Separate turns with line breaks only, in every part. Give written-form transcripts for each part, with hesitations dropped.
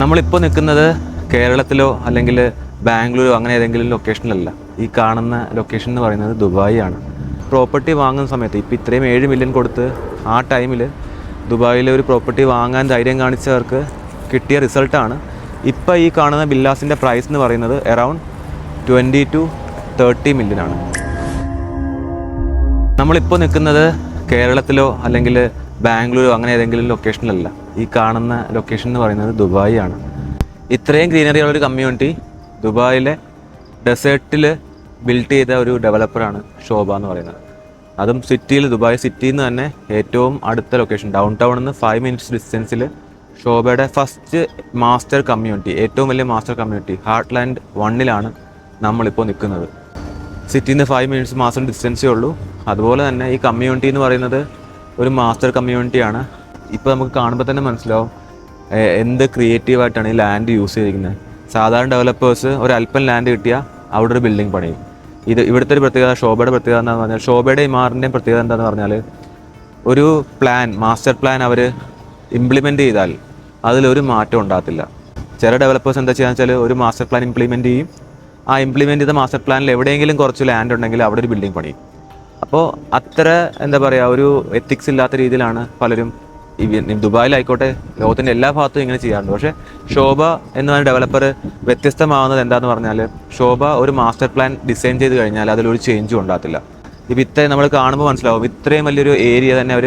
നമ്മളിപ്പോൾ നിൽക്കുന്നത് കേരളത്തിലോ അല്ലെങ്കിൽ ബാംഗ്ലൂരോ അങ്ങനെ ഏതെങ്കിലും ലൊക്കേഷനിലല്ല. ഈ കാണുന്ന ലൊക്കേഷൻ എന്ന് പറയുന്നത് ദുബായ് ആണ്. പ്രോപ്പർട്ടി വാങ്ങുന്ന സമയത്ത് ഇപ്പോൾ ഇത്രയും 7 മില്യൺ കൊടുത്ത് ആ ടൈമിൽ ദുബായിലെ ഒരു പ്രോപ്പർട്ടി വാങ്ങാൻ ധൈര്യം കാണിച്ചവർക്ക് കിട്ടിയ റിസൾട്ടാണ് ഇപ്പോൾ ഈ കാണുന്ന വില്ലാസിൻ്റെ പ്രൈസ് എന്ന് പറയുന്നത് അറൗണ്ട് 20 to 30 മില്യൺ ആണ്. നമ്മളിപ്പോൾ നിൽക്കുന്നത് കേരളത്തിലോ അല്ലെങ്കിൽ ബാംഗ്ലൂരോ അങ്ങനെ ഏതെങ്കിലും ലൊക്കേഷനിലല്ല. ഈ കാണുന്ന ലൊക്കേഷൻ എന്ന് പറയുന്നത് ദുബായ് ആണ്. ഇത്രയും ഗ്രീനറി ഉള്ളൊരു കമ്മ്യൂണിറ്റി ദുബായിലെ ഡെസേർട്ടിൽ ബിൽഡ് ചെയ്ത ഒരു ഡെവലപ്പറാണ് ശോഭ എന്ന് പറയുന്നത്. അതും സിറ്റിയിൽ, ദുബായ് സിറ്റിയിൽ നിന്ന് തന്നെ ഏറ്റവും അടുത്ത ലൊക്കേഷൻ, ഡൗൺ ടൗണിൽ നിന്ന് 5 minutes ഡിസ്റ്റൻസിൽ ശോഭയുടെ ഫസ്റ്റ് മാസ്റ്റർ കമ്മ്യൂണിറ്റി, ഏറ്റവും വലിയ മാസ്റ്റർ കമ്മ്യൂണിറ്റി ഹാർട്ട്ലാൻഡ് 1-ലാണ് നമ്മളിപ്പോൾ നിൽക്കുന്നത്. സിറ്റിയിൽ നിന്ന് 5 minutes മാസ്റ്റർ ഡിസ്റ്റൻസേ ഉള്ളൂ. അതുപോലെ തന്നെ ഈ കമ്മ്യൂണിറ്റി എന്ന് പറയുന്നത് ഒരു മാസ്റ്റർ കമ്മ്യൂണിറ്റിയാണ്. ഇപ്പോൾ നമുക്ക് കാണുമ്പോൾ തന്നെ മനസ്സിലാവും എന്ത് ക്രിയേറ്റീവായിട്ടാണ് ഈ ലാൻഡ് യൂസ് ചെയ്തിരിക്കുന്നത്. സാധാരണ ഡെവലപ്പേഴ്സ് ഒരല്പം ലാൻഡ് കിട്ടിയാൽ അവിടെ ഒരു ബിൽഡിംഗ് പണിയും. ഇവിടുത്തെ ഒരു പ്രത്യേകത, ശോഭയുടെ പ്രത്യേകത എന്താണെന്ന് പറഞ്ഞാൽ, ശോഭയുടെ ഇമാറിൻ്റെയും പ്രത്യേകത എന്താണെന്ന് പറഞ്ഞാൽ, ഒരു പ്ലാൻ, മാസ്റ്റർ പ്ലാൻ അവർ ഇംപ്ലിമെൻ്റ് ചെയ്താൽ അതിലൊരു മാറ്റം ഉണ്ടാകത്തില്ല. ചില ഡെവലപ്പേഴ്സ് എന്താ ചെയ്യുക വെച്ചാൽ ഒരു മാസ്റ്റർ പ്ലാൻ ഇംപ്ലിമെൻ്റ് ചെയ്യും. ആ ഇംപ്ലിമെൻ്റ് ചെയ്ത മാസ്റ്റർ പ്ലാനിൽ എവിടെയെങ്കിലും കുറച്ച് ലാൻഡ് ഉണ്ടെങ്കിൽ അവിടെ ഒരു ബിൽഡിംഗ് പണിയും. അപ്പോൾ അത്ര എന്താ പറയുക, ഒരു എത്തിക്സ് ഇല്ലാത്ത രീതിയിലാണ് പലരും ദുബായിലായിക്കോട്ടെ ലോകത്തിൻ്റെ എല്ലാ ഭാഗത്തും ഇങ്ങനെ ചെയ്യാറുണ്ട്. പക്ഷേ ശോഭ എന്ന് പറഞ്ഞ ഡെവലപ്പർ വ്യത്യസ്തമാകുന്നത് എന്താണെന്ന് പറഞ്ഞാൽ, ശോഭ ഒരു മാസ്റ്റർ പ്ലാൻ ഡിസൈൻ ചെയ്ത് കഴിഞ്ഞാൽ അതിലൊരു ചേഞ്ചും ഉണ്ടാകത്തില്ല. ഇപ്പം ഇത്രയും നമ്മൾ കാണുമ്പോൾ മനസ്സിലാവും, ഇത്രയും വലിയൊരു ഏരിയ തന്നെ അവർ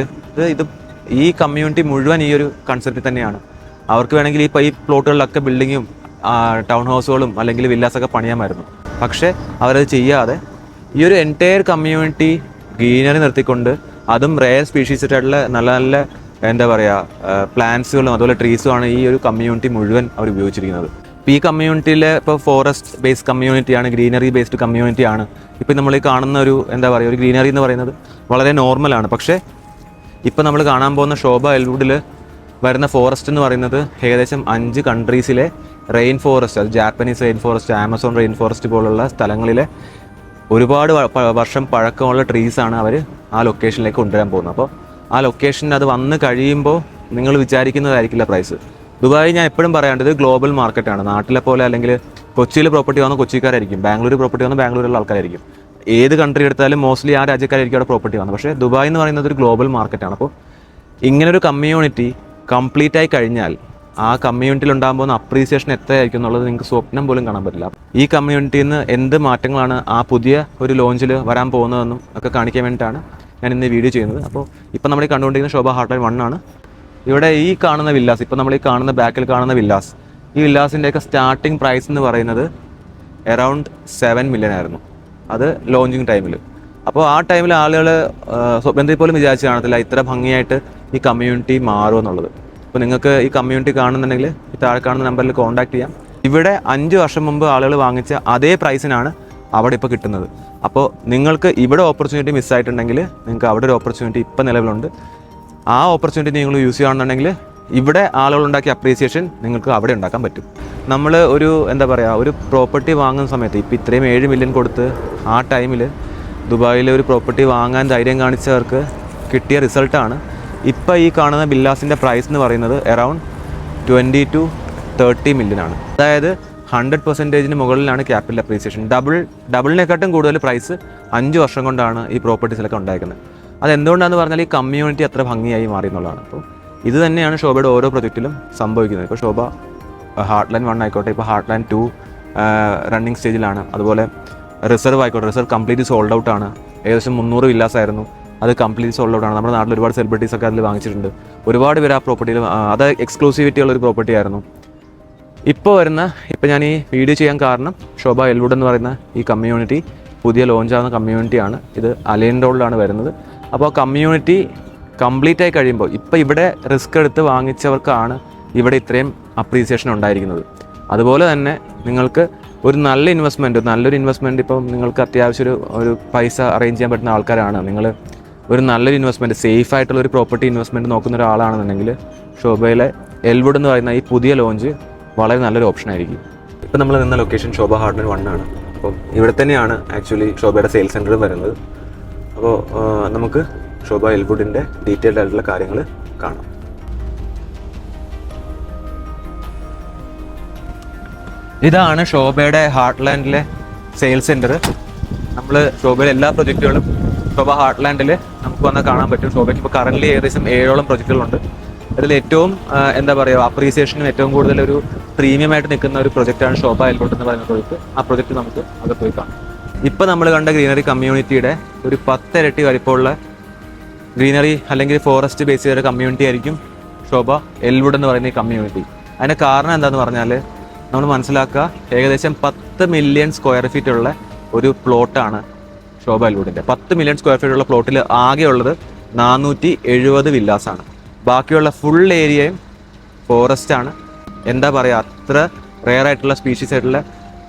ഈ കമ്മ്യൂണിറ്റി മുഴുവൻ ഈ ഒരു കൺസെപ്റ്റിൽ തന്നെയാണ്. അവർക്ക് വേണമെങ്കിൽ ഈ പ്ലോട്ടുകളിലൊക്കെ ബിൽഡിങ്ങും ടൗൺ ഹൗസുകളും അല്ലെങ്കിൽ വില്ലാസൊക്കെ പണിയാമായിരുന്നു. പക്ഷേ അവരത് ചെയ്യാതെ ഈ ഒരു എൻറ്റയർ കമ്മ്യൂണിറ്റി ഗ്രീനറി നിർത്തിക്കൊണ്ട്, അതും റെയർ സ്പീഷീസായിട്ടുള്ള നല്ല നല്ല എന്താ പറയുക പ്ലാന്റ്സുകളും അതുപോലെ ട്രീസുമാണ് ഈ ഒരു കമ്മ്യൂണിറ്റി മുഴുവൻ അവർ ഉപയോഗിച്ചിരിക്കുന്നത്. ഇപ്പോൾ ഈ കമ്മ്യൂണിറ്റിയിലെ ഇപ്പോൾ ഫോറസ്റ്റ് ബേസ്ഡ് കമ്മ്യൂണിറ്റിയാണ്, ഗ്രീനറി ബേസ്ഡ് കമ്മ്യൂണിറ്റിയാണ്. ഇപ്പോൾ നമ്മൾ ഈ കാണുന്ന ഒരു എന്താ പറയുക, ഒരു ഗ്രീനറി എന്ന് പറയുന്നത് വളരെ നോർമലാണ്. പക്ഷേ ഇപ്പോൾ നമ്മൾ കാണാൻ പോകുന്ന ശോഭ എൽവുഡിൽ വരുന്ന ഫോറസ്റ്റ് എന്ന് പറയുന്നത് ഏകദേശം 5 കൺട്രീസിലെ റെയിൻ ഫോറസ്റ്റ്, അത് Japanese rain forest, Amazon rain forest പോലുള്ള സ്ഥലങ്ങളിലെ ഒരുപാട് വർഷം പഴക്കമുള്ള ട്രീസാണ് അവർ ആ ലൊക്കേഷനിലേക്ക് കൊണ്ടുവരാൻ പോകുന്നത്. അപ്പോൾ ആ ലൊക്കേഷനിൽ അത് വന്ന് കഴിയുമ്പോൾ നിങ്ങൾ വിചാരിക്കുന്നതായിരിക്കില്ല പ്രൈസ്. ദുബായ് ഞാൻ എപ്പോഴും പറയാണ്ടത് ഗ്ലോബൽ മാർക്കറ്റാണ്. നാട്ടിലെ പോലെ അല്ലെങ്കിൽ കൊച്ചിയിൽ പ്രോപ്പർട്ടി വന്ന കൊച്ചിക്കാരായിരിക്കും, ബാംഗ്ലൂർ പ്രോപ്പർട്ടി വന്ന ബാംഗ്ലൂരിലുള്ള ആൾക്കാരായിരിക്കും, ഏത് കൺട്രി എടുത്താലും മോസ്റ്റ്ലി ആ രാജ്യക്കാരായിരിക്കും അവിടെ പ്രോപ്പർട്ടി വന്നത്. പക്ഷേ ദുബായ് എന്ന് പറയുന്നത് ഒരു ഗ്ലോബൽ മാർക്കറ്റാണ്. അപ്പോൾ ഇങ്ങനൊരു കമ്മ്യൂണിറ്റി കംപ്ലീറ്റ് ആയി കഴിഞ്ഞാൽ ആ കമ്മ്യൂണിറ്റിയിൽ ഉണ്ടാകുമ്പോൾ അപ്രീസിയേഷൻ എത്രയായിരിക്കും എന്നുള്ളത് നിങ്ങൾക്ക് സ്വപ്നം പോലും കാണാൻ പറ്റില്ല. ഈ കമ്മ്യൂണിറ്റിയിൽ നിന്ന് എന്ത് മാറ്റങ്ങളാണ് ആ പുതിയ ഒരു ലോഞ്ചിൽ വരാൻ പോകുന്നതെന്നും ഒക്കെ കാണിക്കാൻ വേണ്ടിയിട്ടാണ് ഞാൻ ഇന്ന് വീഡിയോ ചെയ്യുന്നത്. അപ്പോൾ ഇപ്പോൾ നമ്മൾ ഈ കണ്ടുകൊണ്ടിരിക്കുന്ന ശോഭ ഹാർട്ട്ലാൻഡ് 1 ആണ്. ഇവിടെ ഈ കാണുന്ന വില്ലാസ്, ഇപ്പോൾ നമ്മൾ ഈ കാണുന്ന ബാക്കിൽ കാണുന്ന വില്ലാസ്, ഈ വില്ലാസിൻ്റെയൊക്കെ സ്റ്റാർട്ടിംഗ് പ്രൈസ് എന്ന് പറയുന്നത് അറൗണ്ട് 7 മില്യൺ ആയിരുന്നു, അത് ലോഞ്ചിങ് ടൈമിൽ. അപ്പോൾ ആ ടൈമിൽ ആളുകൾ സ്വപ്നത്തിൽ പോലും വിചാരിച്ച് കാണത്തില്ല ഇത്ര ഭംഗിയായിട്ട് ഈ കമ്മ്യൂണിറ്റി മാറുമെന്നുള്ളത്. അപ്പോൾ നിങ്ങൾക്ക് ഈ കമ്മ്യൂണിറ്റി കാണുന്നുണ്ടെങ്കിൽ ഈ താഴെ കാണുന്ന നമ്പറിൽ കോൺടാക്ട് ചെയ്യാം. ഇവിടെ 5 വർഷം മുമ്പ് ആളുകൾ വാങ്ങിച്ച അതേ പ്രൈസിനാണ് അവിടെ ഇപ്പോൾ കിട്ടുന്നത്. അപ്പോൾ നിങ്ങൾക്ക് ഇവിടെ ഓപ്പർച്യൂണിറ്റി മിസ്സായിട്ടുണ്ടെങ്കിൽ നിങ്ങൾക്ക് അവിടെ ഒരു ഓപ്പർച്യൂണിറ്റി ഇപ്പോൾ നിലവിലുണ്ട്. ആ ഓപ്പർച്യൂണിറ്റി നിങ്ങൾ യൂസ് ചെയ്യുകയാണെന്നുണ്ടെങ്കിൽ ഇവിടെ ആളുകളുണ്ടാക്കിയ അപ്രീസിയേഷൻ നിങ്ങൾക്ക് അവിടെ ഉണ്ടാക്കാൻ പറ്റും. നമ്മൾ ഒരു എന്താ പറയുക, ഒരു പ്രോപ്പർട്ടി വാങ്ങുന്ന സമയത്ത് ഇപ്പോൾ ഇത്രയും 7 മില്യൺ കൊടുത്ത് ആ ടൈമിൽ ദുബായിലെ ഒരു പ്രോപ്പർട്ടി വാങ്ങാൻ ധൈര്യം കാണിച്ചവർക്ക് കിട്ടിയ റിസൾട്ടാണ് ഇപ്പോൾ ഈ കാണുന്ന വില്ലാസിൻ്റെ പ്രൈസ് എന്ന് പറയുന്നത് അറൗണ്ട് 20 to 30 മില്യൺ ആണ്. അതായത് 100% മുകളിലാണ് ക്യാപിറ്റൽ അപ്രീസിയേഷൻ. ഡബിളിനെക്കാട്ടും കൂടുതൽ പ്രൈസ് 5 വർഷം കൊണ്ടാണ് ഈ പ്രോപ്പർട്ടീസിലൊക്കെ ഉണ്ടായിരിക്കുന്നത്. അതെന്തുകൊണ്ടാണെന്ന് പറഞ്ഞാൽ ഈ കമ്മ്യൂണിറ്റി അത്ര ഭംഗിയായി മാറി എന്നുള്ളതാണ്. അപ്പോൾ ഇത് തന്നെയാണ് ശോഭയുടെ ഓരോ പ്രൊജക്റ്റിലും സംഭവിക്കുന്നത്. ഇപ്പോൾ ശോഭ ഹാർട്ട്ലാൻഡ് 1 ആയിക്കോട്ടെ, ഇപ്പോൾ ഹാർട്ട്ലാൻഡ് 2 റണ്ണിങ് സ്റ്റേജിലാണ്. അതുപോലെ റിസർവ് ആയിക്കോട്ടെ, റിസർവ് കംപ്ലീറ്റ് സോൾഡ് ഔട്ട് ആണ്. ഏകദേശം 300 വില്ലാസ് ആയിരുന്നു, അത് കംപ്ലീറ്റ് സോൾഡ് ഔട്ട് ആണ്. നമ്മുടെ നാട്ടിൽ ഒരുപാട് സെലിബ്രിറ്റീസ് ഒക്കെ അതിൽ വാങ്ങിച്ചിട്ടുണ്ട്. ഒരുപാട് പേര് ആ പ്രോപ്പർട്ടിയിൽ, അത് എക്സ്ക്ലൂസിവിറ്റി ഉള്ളൊരു പ്രോപ്പർട്ടി ആയിരുന്നു. ഇപ്പോൾ ഞാൻ ഈ വീഡിയോ ചെയ്യാൻ കാരണം ശോഭ എൽവുഡ് എന്ന് പറയുന്ന ഈ കമ്മ്യൂണിറ്റി പുതിയ ലോഞ്ചാകുന്ന കമ്മ്യൂണിറ്റിയാണ്. ഇത് അലൈൻ റോഡിലാണ് വരുന്നത്. അപ്പോൾ കമ്മ്യൂണിറ്റി കംപ്ലീറ്റ് ആയി കഴിയുമ്പോൾ, ഇപ്പോൾ ഇവിടെ റിസ്ക് എടുത്ത് വാങ്ങിച്ചവർക്കാണ് ഇവിടെ ഇത്രയും അപ്രീസിയേഷൻ ഉണ്ടായിരിക്കുന്നത്. അതുപോലെ തന്നെ നിങ്ങൾക്ക് ഒരു നല്ലൊരു ഇൻവെസ്റ്റ്മെൻറ്റ് ഇപ്പം നിങ്ങൾക്ക് അത്യാവശ്യം ഒരു പൈസ അറേഞ്ച് ചെയ്യാൻ പറ്റുന്ന ആൾക്കാരാണ്, നിങ്ങൾ ഒരു നല്ലൊരു ഇൻവെസ്റ്റ്മെൻറ്റ്, സേഫ് ആയിട്ടുള്ള ഒരു പ്രോപ്പർട്ടി ഇൻവെസ്റ്റ്മെൻറ്റ് നോക്കുന്ന ഒരാളാണെന്നുണ്ടെങ്കിൽ ശോഭയിലെ എൽവുഡ് എന്ന് പറയുന്ന ഈ പുതിയ ലോഞ്ച് വളരെ നല്ലൊരു ഓപ്ഷൻ ആയിരിക്കും. ഇപ്പോൾ നമ്മൾ നിന്ന ലൊക്കേഷൻ ശോഭ ഹാർട്ട്ലാൻഡ് 1 ആണ്. അപ്പം ഇവിടെ തന്നെയാണ് ആക്ച്വലി ശോഭയുടെ സെയിൽസ് സെൻറ്ററും വരുന്നത്. അപ്പോൾ നമുക്ക് ശോഭ എൽവുഡിൻ്റെ ഡീറ്റെയിൽഡ് ആയിട്ടുള്ള കാര്യങ്ങൾ കാണാം. ഇതാണ് ശോഭയുടെ ഹാർട്ട്ലാൻഡിലെ സെയിൽസ് സെൻറ്റർ. നമ്മൾ ശോഭയുടെ എല്ലാ പ്രൊജക്റ്റുകളും ശോഭ ഹാർട്ട്ലാൻഡിൽ നമുക്ക് വന്നാൽ കാണാൻ പറ്റും. ശോഭയ്ക്ക് ഇപ്പോൾ കറൻ്റ് ഏകദേശം 7ഓളം പ്രൊജക്റ്റുകളുണ്ട്. അതിൽ ഏറ്റവും എന്താ പറയുക, അപ്രീസിയേഷനും ഏറ്റവും കൂടുതൽ ഒരു പ്രീമിയം ആയിട്ട് നിൽക്കുന്ന ഒരു പ്രൊജക്റ്റാണ് ശോഭ എൽബോട്ട് എന്ന് പറയുന്ന പ്രൊജക്റ്റ്. ആ പ്രൊജക്റ്റ് നമുക്ക് അത് പോയി കാണാം. ഇപ്പം നമ്മൾ കണ്ട ഗ്രീനറി കമ്മ്യൂണിറ്റിയുടെ ഒരു 10 ഇരട്ടി വലിപ്പമുള്ള ഗ്രീനറി അല്ലെങ്കിൽ ഫോറസ്റ്റ് ബേസ് ചെയ്ത കമ്മ്യൂണിറ്റി ആയിരിക്കും ശോഭ എൽവുഡ് എന്ന് പറയുന്ന ഈ കമ്മ്യൂണിറ്റി. അതിൻ്റെ കാരണം എന്താണെന്ന് പറഞ്ഞാൽ നമ്മൾ മനസ്സിലാക്കുക, ഏകദേശം 10 മില്യൺ സ്ക്വയർ ഫീറ്റ് ഉള്ള ഒരു പ്ലോട്ടാണ് ശോഭ എൽവുഡിൻ്റെ. 10 മില്യൺ സ്ക്വയർ ഫീറ്റ് ഉള്ള പ്ലോട്ടിൽ ആകെ ഉള്ളത് 470 വില്ലാസാണ്. ബാക്കിയുള്ള ഫുൾ ഏരിയയും ഫോറസ്റ്റ് ആണ്. എന്താ പറയുക, അത്ര റെയർ ആയിട്ടുള്ള സ്പീഷീസ് ആയിട്ടുള്ള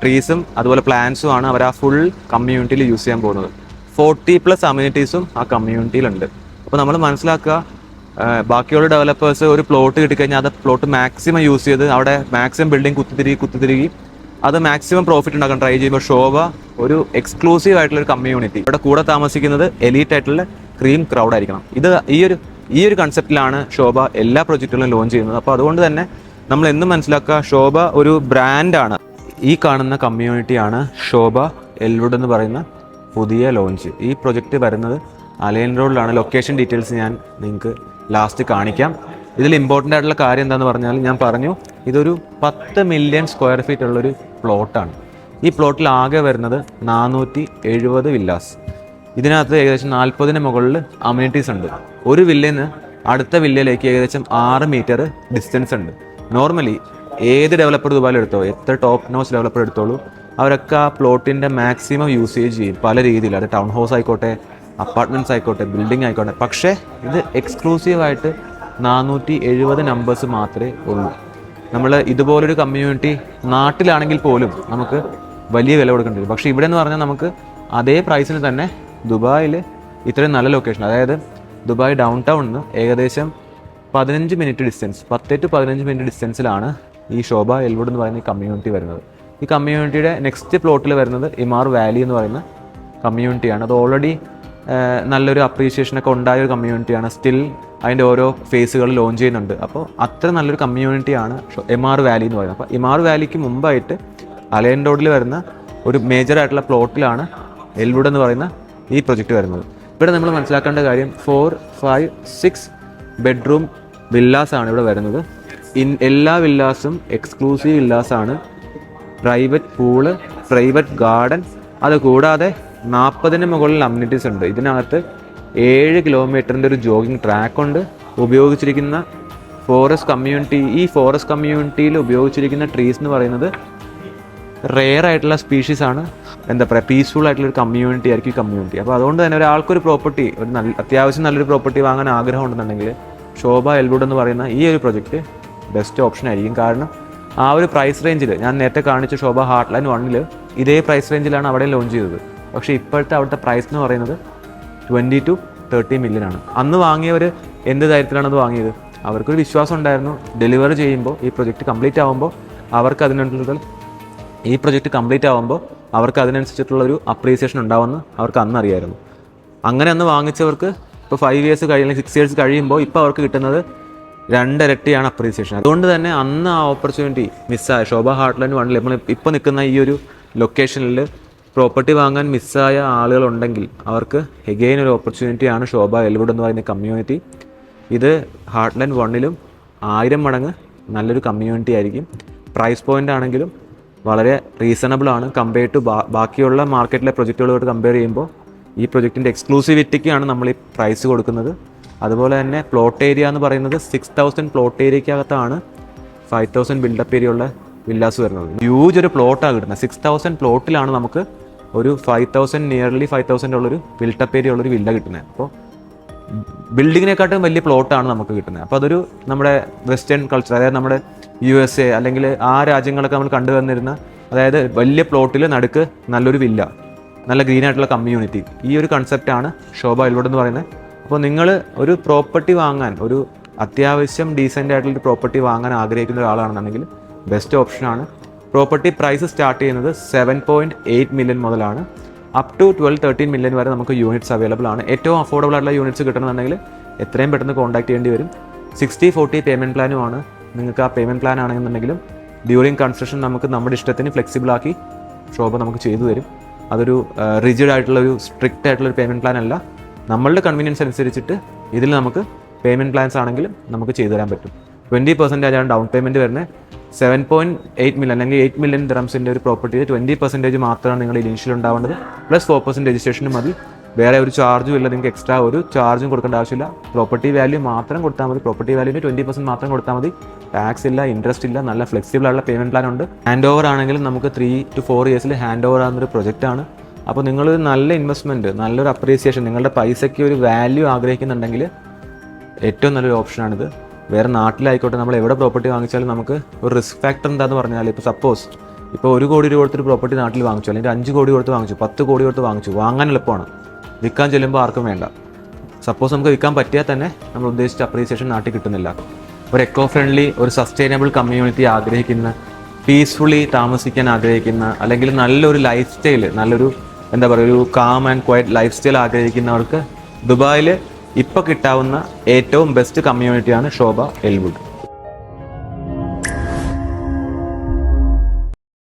ട്രീസും അതുപോലെ പ്ലാന്റ്സും ആണ് അവർ ആ ഫുൾ കമ്മ്യൂണിറ്റിയിൽ യൂസ് ചെയ്യാൻ പോകുന്നത്. 40+ അമ്യൂണിറ്റീസും ആ കമ്മ്യൂണിറ്റിയിലുണ്ട്. അപ്പോൾ നമ്മൾ മനസ്സിലാക്കുക, ബാക്കിയുള്ള ഡെവലപ്പേഴ്സ് ഒരു പ്ലോട്ട് കിട്ടിക്കഴിഞ്ഞാൽ അത് പ്ലോട്ട് മാക്സിമം യൂസ് ചെയ്ത് അവിടെ മാക്സിമം ബിൽഡിംഗ് കുത്തിത്തിരികി അത് മാക്സിമം പ്രോഫിറ്റ് ഉണ്ടാക്കാൻ ട്രൈ ചെയ്യുമ്പോൾ ശോഭ ഒരു എക്സ്ക്ലൂസീവ് ആയിട്ടുള്ള ഒരു കമ്മ്യൂണിറ്റി, ഇവിടെ കൂടെ താമസിക്കുന്നത് എലീറ്റ് ആയിട്ടുള്ള ക്രീം ക്രൗഡ് ആയിരിക്കണം. ഇത് ഈ ഒരു കൺസെപ്റ്റിലാണ് ശോഭ എല്ലാ പ്രൊജക്റ്റുകളും ലോഞ്ച് ചെയ്യുന്നത്. അപ്പോൾ അതുകൊണ്ട് തന്നെ നമ്മൾ എന്നും മനസ്സിലാക്കുക, ശോഭ ഒരു ബ്രാൻഡാണ്. ഈ കാണുന്ന കമ്മ്യൂണിറ്റിയാണ് ശോഭ എൽവുഡ് എന്ന് പറയുന്ന പുതിയ ലോഞ്ച്. ഈ പ്രൊജക്റ്റ് വരുന്നത് അലൈൻ റോഡിലാണ്. ലൊക്കേഷൻ ഡീറ്റെയിൽസ് ഞാൻ നിങ്ങൾക്ക് ലാസ്റ്റ് കാണിക്കാം. ഇതിൽ ഇമ്പോർട്ടൻ്റ് ആയിട്ടുള്ള കാര്യം എന്താണെന്ന് പറഞ്ഞാൽ, ഞാൻ പറഞ്ഞു ഇതൊരു 10 മില്യൺ സ്ക്വയർ ഫീറ്റ് ഉള്ളൊരു പ്ലോട്ടാണ്. ഈ പ്ലോട്ടിൽ ആകെ വരുന്നത് 470 വില്ലാസ്. ഇതിനകത്ത് ഏകദേശം 40-ന് മുകളിൽ അമ്യൂണിറ്റീസ് ഉണ്ട്. ഒരു വില്ലയിൽ നിന്ന് അടുത്ത വില്ലയിലേക്ക് ഏകദേശം 6 മീറ്റർ ഡിസ്റ്റൻസ് ഉണ്ട്. നോർമലി ഏത് ഡെവലപ്പർ ദുബായിൽ എടുത്തോ, എത്ര ടോപ്പ് നോച്ച് ഡെവലപ്പർ എടുത്തോളൂ, അവരൊക്കെ ആ പ്ലോട്ടിൻ്റെ മാക്സിമം യൂസേജ് ചെയ്യും പല രീതിയിൽ. അത് ടൗൺ ഹൗസ് ആയിക്കോട്ടെ, അപ്പാർട്ട്മെൻറ്റ്സ് ആയിക്കോട്ടെ, ബിൽഡിംഗ് ആയിക്കോട്ടെ. പക്ഷേ ഇത് എക്സ്ക്ലൂസീവായിട്ട് 470 നമ്പേഴ്സ് മാത്രമേ ഉള്ളൂ. നമ്മൾ ഇതുപോലൊരു കമ്മ്യൂണിറ്റി നാട്ടിലാണെങ്കിൽ പോലും നമുക്ക് വലിയ വില കൊടുക്കേണ്ടി വരും. പക്ഷേ ഇവിടെ എന്ന് പറഞ്ഞാൽ നമുക്ക് അതേ പ്രൈസിന് തന്നെ ദുബായിൽ ഇത്രയും നല്ല ലൊക്കേഷൻ, അതായത് ദുബായ് ഡൗൺ ടൗണിൽ നിന്ന് ഏകദേശം 15 മിനിറ്റ് ഡിസ്റ്റൻസ്, 10 to 15 മിനിറ്റ് ഡിസ്റ്റൻസിലാണ് ഈ ശോഭ എൽവുഡ് എന്ന് പറയുന്ന കമ്മ്യൂണിറ്റി വരുന്നത്. ഈ കമ്മ്യൂണിറ്റിയുടെ നെക്സ്റ്റ് പ്ലോട്ടിൽ വരുന്നത് ഇമാർ വാലി എന്ന് പറയുന്ന കമ്മ്യൂണിറ്റിയാണ്. അത് ഓൾറെഡി നല്ലൊരു അപ്രീഷിയേഷനൊക്കെ ഉണ്ടായ ഒരു കമ്മ്യൂണിറ്റിയാണ്. സ്റ്റിൽ അതിൻ്റെ ഓരോ ഫേസുകൾ ലോഞ്ച് ചെയ്യുന്നുണ്ട്. അപ്പോൾ അത്ര നല്ലൊരു കമ്മ്യൂണിറ്റിയാണ് ഇമാർ വാലി എന്ന് പറയുന്നത്. അപ്പോൾ ഇമാർ വാലിക്ക് മുമ്പായിട്ട് അലൈൻ റോഡിൽ വരുന്ന ഒരു മേജറായിട്ടുള്ള പ്ലോട്ടിലാണ് എൽവുഡ് എന്ന് പറയുന്ന ഈ പ്രൊജക്റ്റ് വരുന്നത്. ഇവിടെ നമ്മൾ മനസ്സിലാക്കേണ്ട കാര്യം 4, 5, 6 ബെഡ്റൂം വില്ലാസാണ് ഇവിടെ വരുന്നത്. എല്ലാ വില്ലാസും എക്സ്ക്ലൂസീവ് വില്ലാസാണ്. പ്രൈവറ്റ് പൂള്, പ്രൈവറ്റ് ഗാർഡൻ, അതുകൂടാതെ 40-ന് മുകളിൽ അമ്യൂണിറ്റീസ് ഉണ്ട്. ഇതിനകത്ത് 7 കിലോമീറ്ററിൻ്റെ ഒരു ജോഗിങ് ട്രാക്കുണ്ട്. ഉപയോഗിച്ചിരിക്കുന്ന ഈ ഫോറസ്റ്റ് കമ്മ്യൂണിറ്റിയിൽ ഉപയോഗിച്ചിരിക്കുന്ന ട്രീസ് എന്ന് പറയുന്നത് റെയർ ആയിട്ടുള്ള സ്പീഷീസ് ആണ്. എന്താ പറയുക, പീസ്ഫുൾ ആയിട്ടുള്ളൊരു കമ്മ്യൂണിറ്റി ആയിരിക്കും ഈ കമ്മ്യൂണിറ്റി. അപ്പോൾ അതുകൊണ്ട് തന്നെ ഒരാൾക്കൊരു പ്രോപ്പർട്ടി, അത്യാവശ്യം നല്ലൊരു പ്രോപ്പർട്ടി വാങ്ങാൻ ആഗ്രഹം ഉണ്ടെന്നുണ്ടെങ്കിൽ ശോഭ എൽവുഡ് എന്ന് പറയുന്ന ഈ ഒരു പ്രൊജക്റ്റ് ബെസ്റ്റ് ഓപ്ഷൻ ആയിരിക്കും. കാരണം ആ ഒരു പ്രൈസ് റേഞ്ചിൽ, ഞാൻ നേരത്തെ കാണിച്ച ശോഭ ഹാർട്ട്ലൈൻ 1-ൽ ഇതേ പ്രൈസ് റേഞ്ചിലാണ് അവിടെ ലോഞ്ച് ചെയ്തത്. പക്ഷേ ഇപ്പോഴത്തെ അവിടുത്തെ പ്രൈസ് എന്ന് പറയുന്നത് 20 to 30 മില്യൺ ആണ്. അന്ന് വാങ്ങിയവർ എന്ത് ധൈര്യത്തിലാണ് അത് വാങ്ങിയത്? അവർക്കൊരു വിശ്വാസം ഉണ്ടായിരുന്നു, ഡെലിവറി ചെയ്യുമ്പോൾ ഈ പ്രൊജക്റ്റ് കംപ്ലീറ്റ് ആകുമ്പോൾ അവർക്ക് അതിനനുസരിച്ചിട്ടുള്ളൊരു അപ്രീസിയേഷൻ ഉണ്ടാവുമെന്ന് അവർക്ക് അന്ന് അറിയായിരുന്നു. അങ്ങനെ അന്ന് വാങ്ങിച്ചവർക്ക് ഇപ്പോൾ 5 ഇയേഴ്സ് അല്ലെങ്കിൽ 6 ഇയേഴ്സ് കഴിയുമ്പോൾ ഇപ്പോൾ അവർക്ക് കിട്ടുന്നത് 2 ഇരട്ടിയാണ് അപ്രീസിയേഷൻ. അതുകൊണ്ട് തന്നെ അന്ന് ആ ഓപ്പർച്യൂണിറ്റി മിസ്സായ ശോഭ ഹാർട്ട്ലൈൻ 1-ൽ നമ്മൾ ഇപ്പോൾ നിൽക്കുന്ന ഈ ഒരു ലൊക്കേഷനിൽ പ്രോപ്പർട്ടി വാങ്ങാൻ മിസ്സായ ആളുകളുണ്ടെങ്കിൽ അവർക്ക് എഗെയിൻ ഒരു ഓപ്പർച്യൂണിറ്റിയാണ് ശോഭ എൽവുഡ് എന്ന് പറയുന്ന കമ്മ്യൂണിറ്റി. ഇത് ഹാർട്ട്ലൈൻ 1-ലും 1000 മടങ്ങ് നല്ലൊരു കമ്മ്യൂണിറ്റി ആയിരിക്കും. പ്രൈസ് പോയിൻ്റ് ആണെങ്കിലും വളരെ റീസണബിൾ ആണ് കമ്പയർ ടു ബാക്കിയുള്ള മാർക്കറ്റിലെ പ്രൊജക്റ്റുകളോട് കമ്പയർ ചെയ്യുമ്പോൾ. ഈ പ്രൊജക്റ്റിൻ്റെ എക്സ്ക്ലൂസിവിറ്റിക്കാണ് നമ്മൾ ഈ പ്രൈസ് കൊടുക്കുന്നത്. അതുപോലെ തന്നെ പ്ലോട്ട് ഏരിയ എന്ന് പറയുന്നത് 6000 പ്ലോട്ട് ഏരിയക്കകത്താണ് 5000 ബിൽഡപ്പ് ഏരിയ ഉള്ള വില്ലാസ് വരുന്നത്. ഹ്യൂജ് ഒരു പ്ലോട്ടാണ് കിട്ടുന്നത്. 6000 പ്ലോട്ടിലാണ് നമുക്ക് ഒരു 5000 ഉള്ളൊരു ബിൽഡപ്പ് ഏരിയ ഉള്ളൊരു വില്ല കിട്ടുന്നത്. അപ്പോൾ ബിൽഡിങ്ങിനെക്കാട്ടും വലിയ പ്ലോട്ടാണ് നമുക്ക് കിട്ടുന്നത്. അപ്പോൾ അതൊരു നമ്മുടെ വെസ്റ്റേൺ കൾച്ചർ, അതായത് നമ്മുടെ USA അല്ലെങ്കിൽ ആ രാജ്യങ്ങളൊക്കെ നമ്മൾ കണ്ടുവന്നിരുന്ന, അതായത് വലിയ പ്ലോട്ടിൽ നടുക്ക് നല്ലൊരു വില്ല, നല്ല ഗ്രീൻ ആയിട്ടുള്ള കമ്മ്യൂണിറ്റി, ഈ ഒരു കൺസെപ്റ്റാണ് ശോഭ എൽവുഡ് എന്ന് പറയുന്നത്. അപ്പോൾ നിങ്ങൾ ഒരു പ്രോപ്പർട്ടി വാങ്ങാൻ, ഒരു അത്യാവശ്യം ഡീസൻ്റ് ആയിട്ടുള്ളൊരു പ്രോപ്പർട്ടി വാങ്ങാൻ ആഗ്രഹിക്കുന്ന ഒരാളാണെന്നുണ്ടെങ്കിൽ ബെസ്റ്റ് ഓപ്ഷനാണ്. പ്രോപ്പർട്ടി പ്രൈസ് സ്റ്റാർട്ട് ചെയ്യുന്നത് 7.8 മില്യൺ മുതലാണ് അപ് ടു 12-13 മില്യൺ വരെ നമുക്ക് യൂണിറ്റ്സ് അവൈലബിൾ ആണ്. ഏറ്റവും അഫോർഡബിൾ ആയിട്ടുള്ള യൂണിറ്റ്സ് കിട്ടണമെന്നുണ്ടെങ്കിൽ എത്രയും പെട്ടെന്ന് കോൺടാക്ട് ചെയ്യേണ്ടി വരും. 60-40 പേയ്മെൻറ്റ് പ്ലാനുമാണ്. നിങ്ങൾക്ക് ആ പേയ്മെൻറ്റ് പ്ലാൻ ആണെന്നുണ്ടെങ്കിലും ഡ്യൂറിങ് കൺസ്ട്രക്ഷൻ നമുക്ക് നമ്മുടെ ഇഷ്ടത്തിന് ഫ്ലെക്സിബിൾ ആക്കി ശോഭ നമുക്ക് ചെയ്തു തരും. അതൊരു റിജിഡ് ആയിട്ടുള്ള ഒരു സ്ട്രിക്റ്റ് ആയിട്ടുള്ള ഒരു പേയ്മെൻറ്റ് പ്ലാൻ അല്ല. നമ്മളുടെ കൺവീനിയൻസ് അനുസരിച്ചിട്ട് ഇതിൽ നമുക്ക് പേയ്മെൻറ്റ് പ്ലാൻസ് ആണെങ്കിലും നമുക്ക് ചെയ്തു തരാൻ പറ്റും. 20% ആണ് ഡൗൺ പേയ്മെൻറ്റ് വരുന്നത്. 7.8 million അല്ലെങ്കിൽ 8 million ദിറംസിൻ്റെ ഒരു പ്രോപ്പർട്ടിയിൽ 20% മാത്രമാണ് നിങ്ങൾ ഇനീഷ്യൽ ഉണ്ടാവേണ്ടത്. പ്ലസ് 4% രജിസ്ട്രേഷനും മതി. വേറെ ഒരു ചാർജും ഇല്ല, നിങ്ങൾക്ക് എക്സ്ട്രാ ഒരു ചാർജും കൊടുക്കേണ്ട ആവശ്യമില്ല. പ്രോപ്പർട്ടി വാല്യൂ മാത്രം കൊടുത്താൽ മതി. പ്രോപ്പർട്ടി വാല്യൂവിന് 20% മാത്രം കൊടുത്താൽ മതി. ടാക്സ് ഇല്ല, ഇൻട്രസ്റ്റ് ഇല്ല, നല്ല ഫ്ലെക്സിബിൾ ആയിട്ടുള്ള പേയ്മെൻറ്റ് പ്ലാൻ ഉണ്ട്. ഹാൻഡ് ഓവർ ആണെങ്കിലും നമുക്ക് 3 to 4 years ഹാൻഡ് ഓവർ ആകുന്നൊരു പ്രൊജക്റ്റാണ്. അപ്പോൾ നിങ്ങൾ നല്ല ഇൻവെസ്റ്റ്മെൻറ്റ്, നല്ലൊരു അപ്രീസിയേഷൻ, നിങ്ങളുടെ പൈസയ്ക്ക് ഒരു വാല്യൂ ആഗ്രഹിക്കുന്നുണ്ടെങ്കിൽ ഏറ്റവും നല്ലൊരു ഓപ്ഷനാണിത്. വേറെ നാട്ടിലായിക്കോട്ടെ, നമ്മൾ എവിടെ പ്രോപ്പർട്ടി വാങ്ങിച്ചാലും നമുക്ക് ഒരു റിസ്ക് ഫാക്ടർ എന്താണെന്ന് പറഞ്ഞാൽ, ഇപ്പോൾ സപ്പോസ് ഇപ്പോൾ 1 കോടി രൂപ കൊടുത്തൊരു പ്രോപ്പർട്ടി നാട്ടിൽ വാങ്ങിച്ചു, അല്ലെങ്കിൽ 5 കോടി കൊടുത്ത് വാങ്ങിച്ചു, 10 കോടി കൊടുത്ത് വാങ്ങിച്ചു, വാങ്ങാൻ എളുപ്പമാണ്. വിൽക്കാൻ ചെല്ലുമ്പോൾ ആർക്കും വേണ്ട. സപ്പോസ് നമുക്ക് വിൽക്കാൻ പറ്റിയാൽ തന്നെ നമ്മൾ ഉദ്ദേശിച്ച അപ്രീസിയേഷൻ നാട്ടിൽ കിട്ടുന്നില്ല. ഒരു എക്കോ ഫ്രണ്ട്ലി, ഒരു സസ്റ്റൈനബിൾ കമ്മ്യൂണിറ്റി ആഗ്രഹിക്കുന്ന, പീസ്ഫുള്ളി താമസിക്കാൻ ആഗ്രഹിക്കുന്ന, അല്ലെങ്കിൽ നല്ലൊരു ലൈഫ് സ്റ്റൈൽ, നല്ലൊരു എന്താ പറയുക, ഒരു calm and quiet life style ആഗ്രഹിക്കുന്നവർക്ക് ദുബായിൽ ഇപ്പോൾ കിട്ടാവുന്ന ഏറ്റവും ബെസ്റ്റ് കമ്മ്യൂണിറ്റിയാണ് ശോഭ എൽവുഡ്.